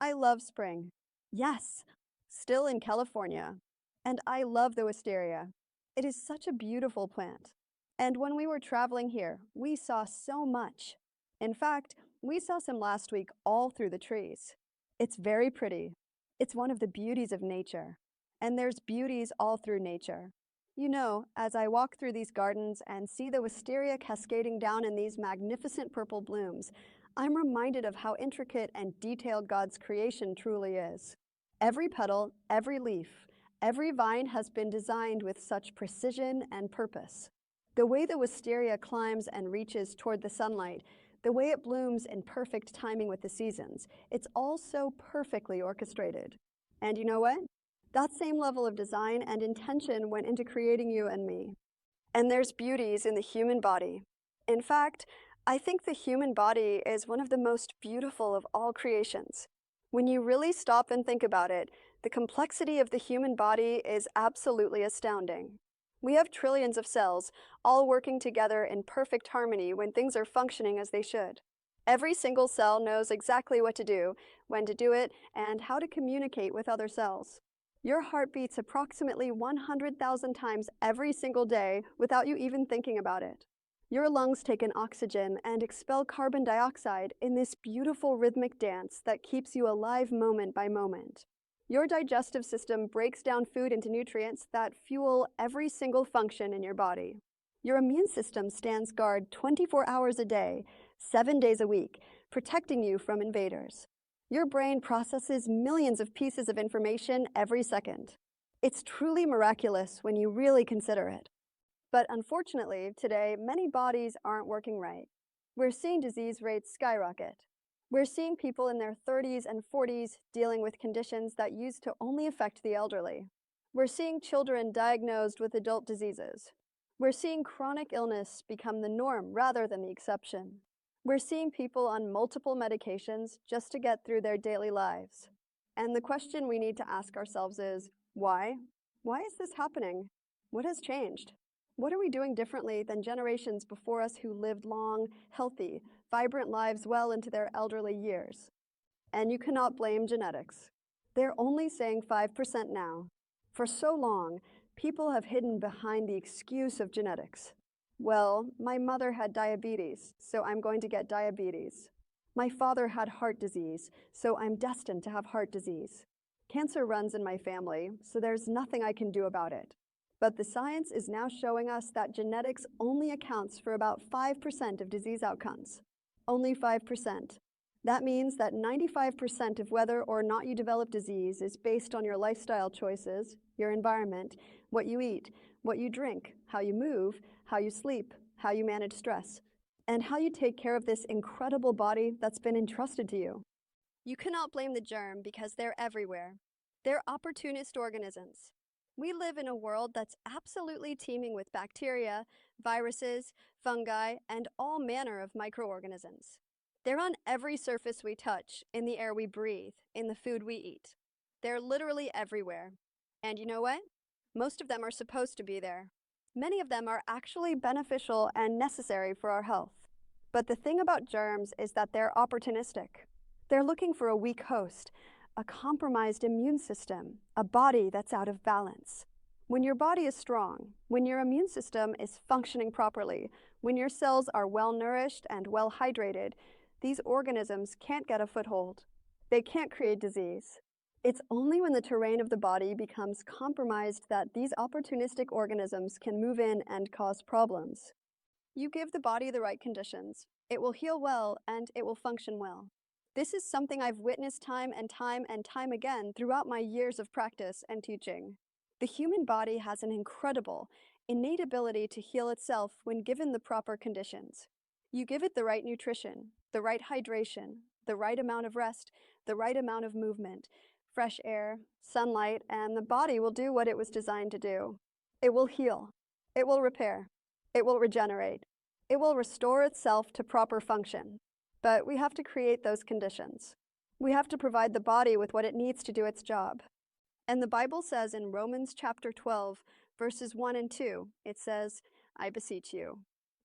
I love spring. Yes, still in California. And I love the wisteria. It is such a beautiful plant. And when we were traveling here, we saw so much. In fact, we saw some last week all through the trees. It's very pretty. It's one of the beauties of nature. And there's beauties all through nature. You know, as I walk through these gardens and see the wisteria cascading down in these magnificent purple blooms, I'm reminded of how intricate and detailed God's creation truly is. Every petal, every leaf, every vine has been designed with such precision and purpose. The way the wisteria climbs and reaches toward the sunlight, the way it blooms in perfect timing with the seasons, it's all so perfectly orchestrated. And you know what? That same level of design and intention went into creating you and me. And there's beauties in the human body. In fact, I think the human body is one of the most beautiful of all creations. When you really stop and think about it, the complexity of the human body is absolutely astounding. We have trillions of cells, all working together in perfect harmony when things are functioning as they should. Every single cell knows exactly what to do, when to do it, and how to communicate with other cells. Your heart beats approximately 100,000 times every single day without you even thinking about it. Your lungs take in oxygen and expel carbon dioxide in this beautiful rhythmic dance that keeps you alive moment by moment. Your digestive system breaks down food into nutrients that fuel every single function in your body. Your immune system stands guard 24 hours a day, 7 days a week, protecting you from invaders. Your brain processes millions of pieces of information every second. It's truly miraculous when you really consider it. But unfortunately, today, many bodies aren't working right. We're seeing disease rates skyrocket. We're seeing people in their 30s and 40s dealing with conditions that used to only affect the elderly. We're seeing children diagnosed with adult diseases. We're seeing chronic illness become the norm rather than the exception. We're seeing people on multiple medications just to get through their daily lives. And the question we need to ask ourselves is, why? Why is this happening? What has changed? What are we doing differently than generations before us who lived long, healthy, vibrant lives well into their elderly years? And you cannot blame genetics. They're only saying 5% now. For so long, people have hidden behind the excuse of genetics. Well, my mother had diabetes, so I'm going to get diabetes. My father had heart disease, so I'm destined to have heart disease. Cancer runs in my family, so there's nothing I can do about it. But the science is now showing us that genetics only accounts for about 5% of disease outcomes. Only 5%. That means that 95% of whether or not you develop disease is based on your lifestyle choices, your environment, what you eat, what you drink, how you move, how you sleep, how you manage stress, and how you take care of this incredible body that's been entrusted to you. You cannot blame the germ because they're everywhere. They're opportunist organisms. We live in a world that's absolutely teeming with bacteria, viruses, fungi, and all manner of microorganisms. They're on every surface we touch, in the air we breathe, in the food we eat. They're literally everywhere. And you know what? Most of them are supposed to be there. Many of them are actually beneficial and necessary for our health. But the thing about germs is that they're opportunistic. They're looking for a weak host, a compromised immune system, a body that's out of balance. When your body is strong, when your immune system is functioning properly, when your cells are well nourished and well hydrated, these organisms can't get a foothold. They can't create disease. It's only when the terrain of the body becomes compromised that these opportunistic organisms can move in and cause problems. You give the body the right conditions, it will heal well and it will function well. This is something I've witnessed time and time again throughout my years of practice and teaching. The human body has an incredible, innate ability to heal itself when given the proper conditions. You give it the right nutrition, the right hydration, the right amount of rest, the right amount of movement, fresh air, sunlight, and the body will do what it was designed to do. It will heal. It will repair. It will regenerate. It will restore itself to proper function. But we have to create those conditions. We have to provide the body with what it needs to do its job. And the Bible says in Romans chapter 12, verses 1 and 2, it says, I beseech you.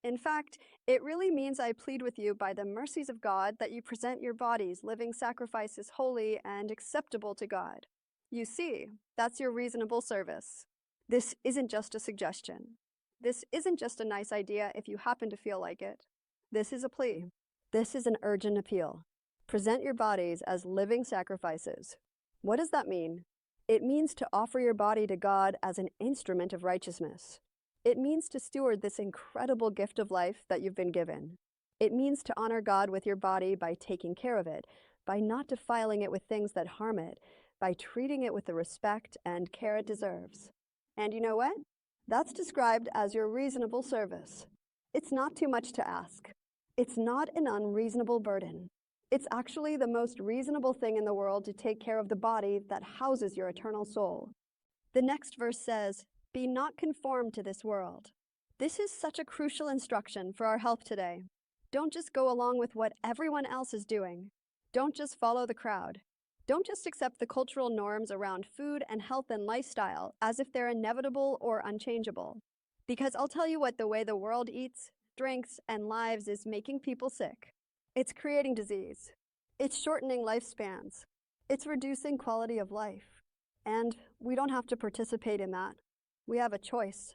In fact, it really means I plead with you by the mercies of God that you present your bodies living sacrifices holy and acceptable to God. You see, that's your reasonable service. This isn't just a suggestion. This isn't just a nice idea if you happen to feel like it. This is a plea. This is an urgent appeal. Present your bodies as living sacrifices. What does that mean? It means to offer your body to God as an instrument of righteousness. It means to steward this incredible gift of life that you've been given. It means to honor God with your body by taking care of it, by not defiling it with things that harm it, by treating it with the respect and care it deserves. And you know what? That's described as your reasonable service. It's not too much to ask. It's not an unreasonable burden. It's actually the most reasonable thing in the world to take care of the body that houses your eternal soul. The next verse says, "Be not conformed to this world." This is such a crucial instruction for our health today. Don't just go along with what everyone else is doing. Don't just follow the crowd. Don't just accept the cultural norms around food and health and lifestyle as if they're inevitable or unchangeable. Because I'll tell you what the way the world eats, drinks, and lives is making people sick. It's creating disease. It's shortening lifespans. It's reducing quality of life. And we don't have to participate in that. We have a choice.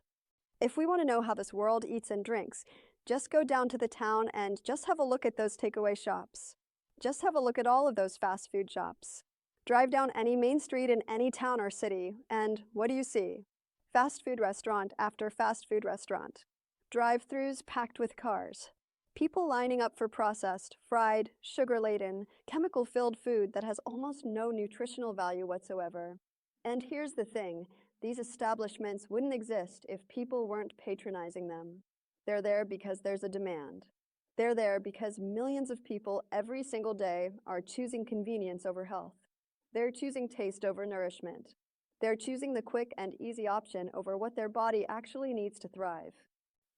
If we want to know how this world eats and drinks, just go down to the town and just have a look at those takeaway shops. Just have a look at all of those fast food shops. Drive down any main street in any town or city, and what do you see? Fast food restaurant after fast food restaurant. Drive-thrus packed with cars. People lining up for processed, fried, sugar-laden, chemical-filled food that has almost no nutritional value whatsoever. And here's the thing, these establishments wouldn't exist if people weren't patronizing them. They're there because there's a demand. They're there because millions of people every single day are choosing convenience over health. They're choosing taste over nourishment. They're choosing the quick and easy option over what their body actually needs to thrive.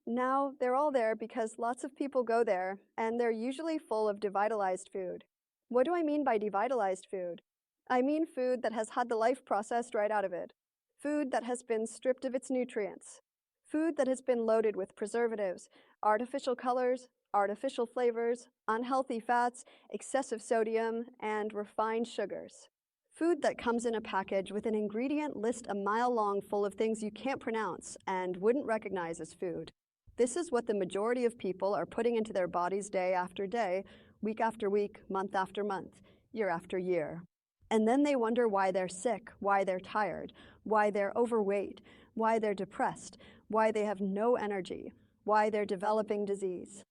Now, they're all there because lots of people go there, and they're usually full of devitalized food. What do I mean by devitalized food? I mean food that has had the life processed right out of it. Food that has been stripped of its nutrients. Food that has been loaded with preservatives, artificial colors, artificial flavors, unhealthy fats, excessive sodium, and refined sugars. Food that comes in a package with an ingredient list a mile long full of things you can't pronounce and wouldn't recognize as food. This is what the majority of people are putting into their bodies day after day, week after week, month after month, year after year. And then they wonder why they're sick, why they're tired, why they're overweight, why they're depressed, why they have no energy, why they're developing disease.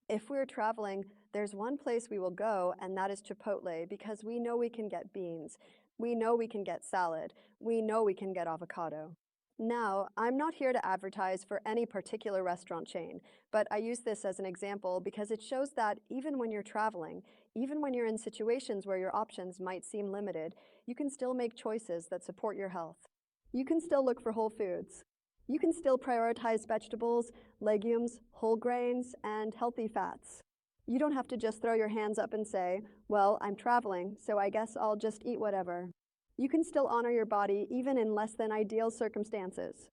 If we're traveling, there's one place we will go, and that is Chipotle, because we know we can get beans, we know we can get salad, we know we can get avocado. Now, I'm not here to advertise for any particular restaurant chain, but I use this as an example because it shows that even when you're traveling, even when you're in situations where your options might seem limited, you can still make choices that support your health. You can still look for whole foods. You can still prioritize vegetables, legumes, whole grains, and healthy fats. You don't have to just throw your hands up and say, well, I'm traveling, so I guess I'll just eat whatever. You can still honor your body even in less than ideal circumstances.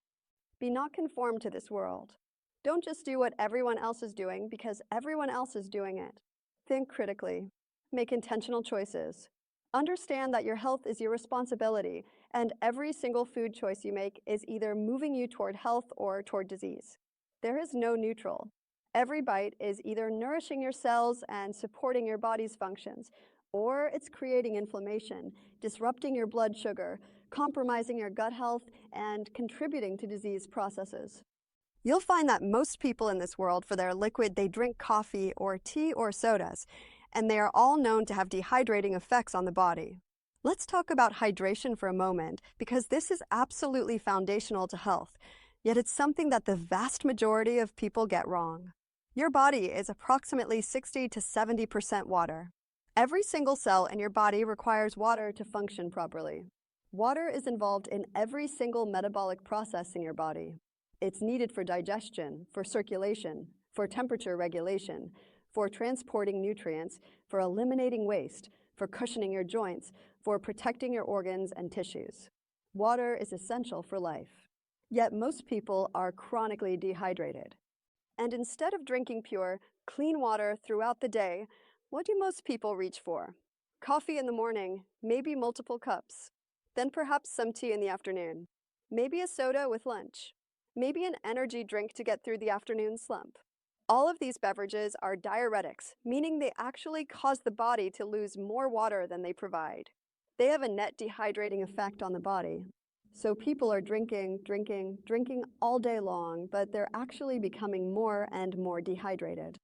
Be not conformed to this world. Don't just do what everyone else is doing because everyone else is doing it. Think critically. Make intentional choices. Understand that your health is your responsibility, and every single food choice you make is either moving you toward health or toward disease. There is no neutral. Every bite is either nourishing your cells and supporting your body's functions, or it's creating inflammation, disrupting your blood sugar, compromising your gut health, and contributing to disease processes. You'll find that most people in this world, for their liquid, they drink coffee or tea or sodas, and they are all known to have dehydrating effects on the body. Let's talk about hydration for a moment, because this is absolutely foundational to health, yet it's something that the vast majority of people get wrong. Your body is approximately 60 to 70% water. Every single cell in your body requires water to function properly. Water is involved in every single metabolic process in your body. It's needed for digestion, for circulation, for temperature regulation, for transporting nutrients, for eliminating waste, for cushioning your joints, for protecting your organs and tissues. Water is essential for life. Yet most people are chronically dehydrated. And instead of drinking pure, clean water throughout the day, what do most people reach for? Coffee in the morning, maybe multiple cups. Then perhaps some tea in the afternoon. Maybe a soda with lunch. Maybe an energy drink to get through the afternoon slump. All of these beverages are diuretics, meaning they actually cause the body to lose more water than they provide. They have a net dehydrating effect on the body. So people are drinking all day long, but they're actually becoming more and more dehydrated.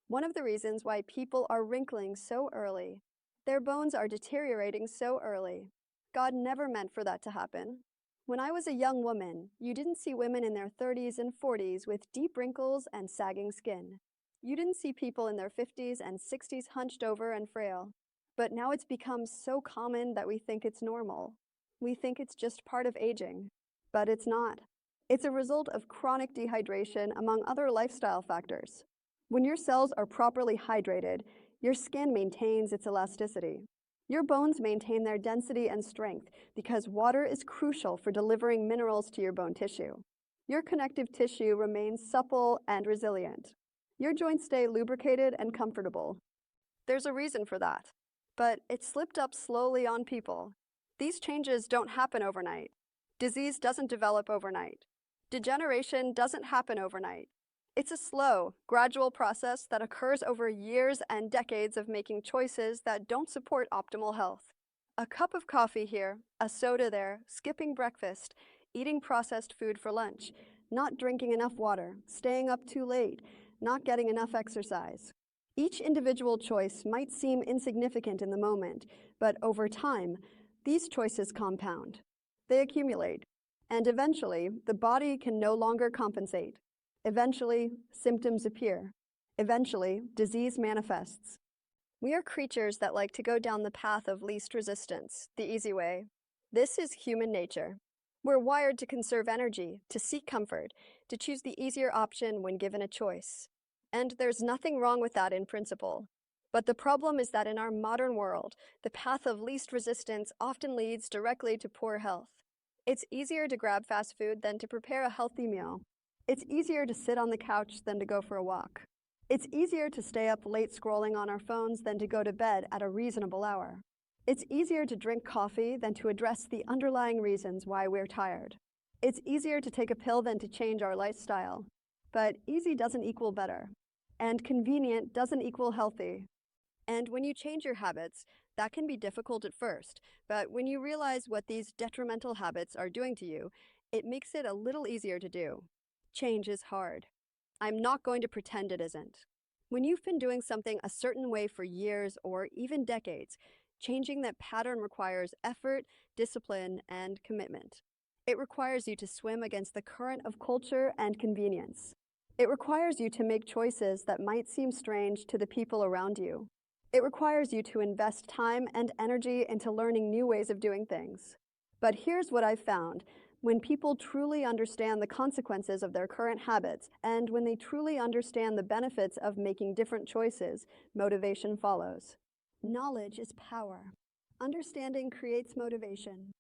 One of the reasons why people are wrinkling so early, their bones are deteriorating so early. God never meant for that to happen. When I was a young woman, you didn't see women in their 30s and 40s with deep wrinkles and sagging skin. You didn't see people in their 50s and 60s hunched over and frail. But now it's become so common that we think it's normal. We think it's just part of aging. But it's not. It's a result of chronic dehydration among other lifestyle factors. When your cells are properly hydrated, your skin maintains its elasticity. Your bones maintain their density and strength because water is crucial for delivering minerals to your bone tissue. Your connective tissue remains supple and resilient. Your joints stay lubricated and comfortable. There's a reason for that, but it slipped up slowly on people. These changes don't happen overnight. Disease doesn't develop overnight. Degeneration doesn't happen overnight. It's a slow, gradual process that occurs over years and decades of making choices that don't support optimal health. A cup of coffee here, a soda there, skipping breakfast, eating processed food for lunch, not drinking enough water, staying up too late, not getting enough exercise. Each individual choice might seem insignificant in the moment, but over time, these choices compound. They accumulate, and eventually, the body can no longer compensate. Eventually, symptoms appear. Eventually, disease manifests. We are creatures that like to go down the path of least resistance, the easy way. This is human nature. We're wired to conserve energy, to seek comfort, to choose the easier option when given a choice. And there's nothing wrong with that in principle. But the problem is that in our modern world, the path of least resistance often leads directly to poor health. It's easier to grab fast food than to prepare a healthy meal. It's easier to sit on the couch than to go for a walk. It's easier to stay up late scrolling on our phones than to go to bed at a reasonable hour. It's easier to drink coffee than to address the underlying reasons why we're tired. It's easier to take a pill than to change our lifestyle. But easy doesn't equal better. And convenient doesn't equal healthy. And when you change your habits, that can be difficult at first, but when you realize what these detrimental habits are doing to you, it makes it a little easier to do. Change is hard. I'm not going to pretend it isn't. When you've been doing something a certain way for years or even decades, changing that pattern requires effort, discipline, and commitment. It requires you to swim against the current of culture and convenience. It requires you to make choices that might seem strange to the people around you. It requires you to invest time and energy into learning new ways of doing things. But here's what I've found. When people truly understand the consequences of their current habits, and when they truly understand the benefits of making different choices, motivation follows. Knowledge is power. Understanding creates motivation.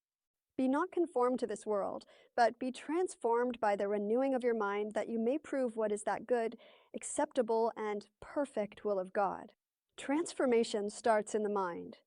Be not conformed to this world, but be transformed by the renewing of your mind, that you may prove what is that good, acceptable, and perfect will of God. Transformation starts in the mind.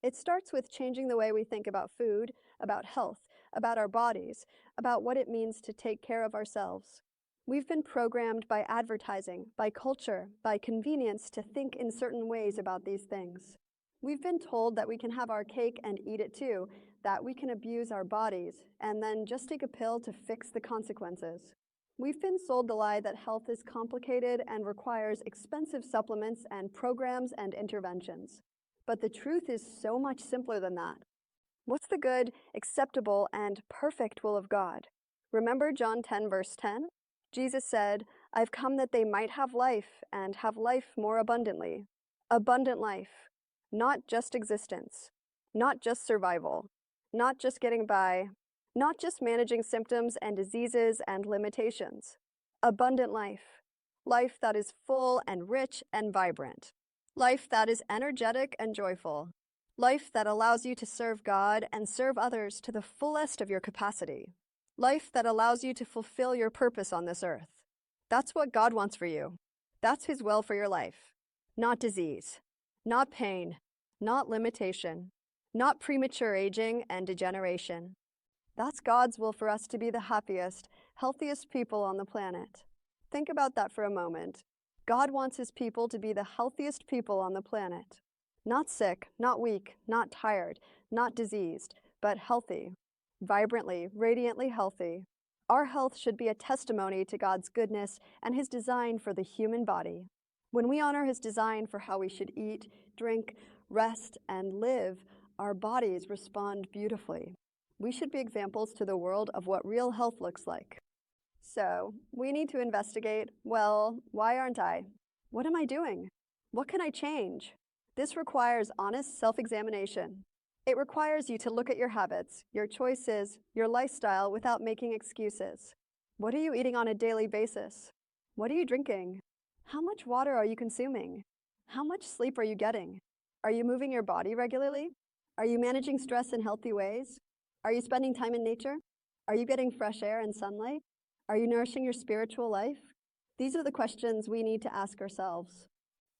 It starts with changing the way we think about food, about health, about our bodies, about what it means to take care of ourselves. We've been programmed by advertising, by culture, by convenience to think in certain ways about these things. We've been told that we can have our cake and eat it too, that we can abuse our bodies, and then just take a pill to fix the consequences. We've been sold the lie that health is complicated and requires expensive supplements and programs and interventions. But the truth is so much simpler than that. What's the good, acceptable, and perfect will of God? Remember John 10, verse 10? Jesus said, "I've come that they might have life, and have life more abundantly." Abundant life. Not just existence. Not just survival. Not just getting by. Not just managing symptoms and diseases and limitations. Abundant life. Life that is full and rich and vibrant. Life that is energetic and joyful. Life that allows you to serve God and serve others to the fullest of your capacity. Life that allows you to fulfill your purpose on this earth. That's what God wants for you. That's His will for your life. Not disease, not pain, not limitation, not premature aging and degeneration. That's God's will for us to be the happiest, healthiest people on the planet. Think about that for a moment. God wants His people to be the healthiest people on the planet. Not sick, not weak, not tired, not diseased, but healthy, vibrantly, radiantly healthy. Our health should be a testimony to God's goodness and His design for the human body. When we honor His design for how we should eat, drink, rest, and live, our bodies respond beautifully. We should be examples to the world of what real health looks like. So, we need to investigate, well, why aren't I? What am I doing? What can I change? This requires honest self-examination. It requires you to look at your habits, your choices, your lifestyle without making excuses. What are you eating on a daily basis? What are you drinking? How much water are you consuming? How much sleep are you getting? Are you moving your body regularly? Are you managing stress in healthy ways? Are you spending time in nature? Are you getting fresh air and sunlight? Are you nourishing your spiritual life? These are the questions we need to ask ourselves.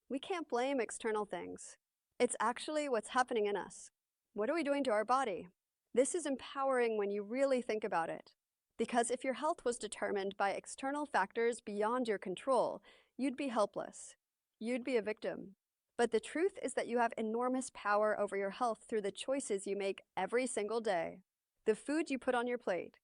We can't blame external things. It's actually what's happening in us. What are we doing to our body? This is empowering when you really think about it. Because if your health was determined by external factors beyond your control, you'd be helpless. You'd be a victim. But the truth is that you have enormous power over your health through the choices you make every single day. The food you put on your plate,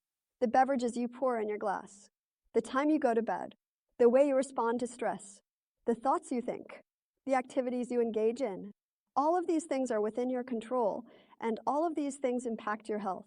the beverages you pour in your glass, the time you go to bed, the way you respond to stress, the thoughts you think, the activities you engage in. All of these things are within your control, and all of these things impact your health.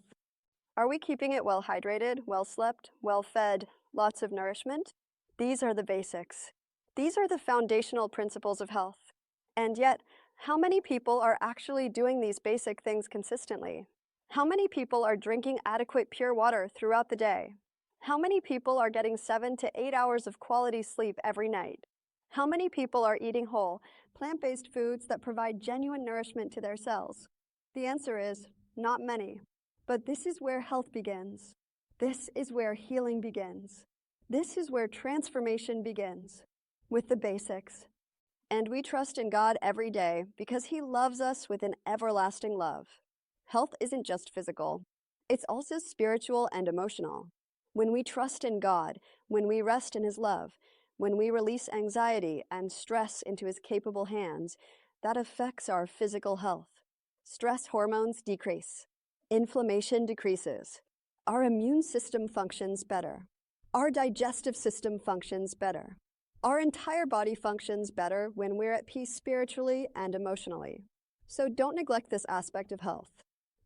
Are we keeping it well hydrated, well slept, well fed, lots of nourishment? These are the basics. These are the foundational principles of health. And yet, how many people are actually doing these basic things consistently? How many people are drinking adequate pure water throughout the day? How many people are getting 7 to 8 hours of quality sleep every night? How many people are eating whole, plant-based foods that provide genuine nourishment to their cells? The answer is not many. But this is where health begins. This is where healing begins. This is where transformation begins, with the basics. And we trust in God every day because He loves us with an everlasting love. Health isn't just physical. It's also spiritual and emotional. When we trust in God, when we rest in His love, when we release anxiety and stress into His capable hands, that affects our physical health. Stress hormones decrease. Inflammation decreases. Our immune system functions better. Our digestive system functions better. Our entire body functions better when we're at peace spiritually and emotionally. So don't neglect this aspect of health.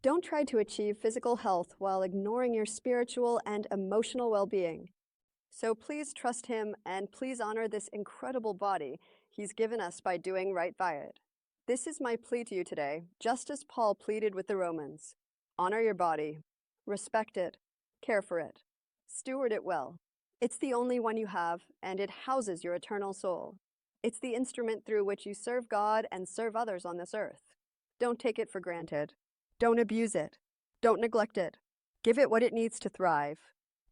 Don't try to achieve physical health while ignoring your spiritual and emotional well-being. So please trust Him and please honor this incredible body He's given us by doing right by it. This is my plea to you today, just as Paul pleaded with the Romans. Honor your body, respect it, care for it, steward it well. It's the only one you have, and it houses your eternal soul. It's the instrument through which you serve God and serve others on this earth. Don't take it for granted. Don't abuse it. Don't neglect it. Give it what it needs to thrive.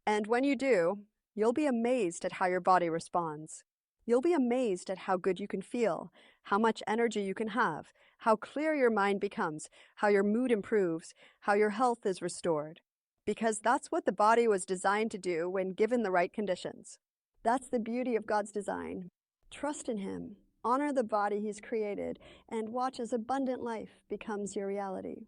And when you do, you'll be amazed at how your body responds. You'll be amazed at how good you can feel, how much energy you can have, how clear your mind becomes, how your mood improves, how your health is restored. Because that's what the body was designed to do when given the right conditions. That's the beauty of God's design. Trust in Him, honor the body He's created, and watch as abundant life becomes your reality.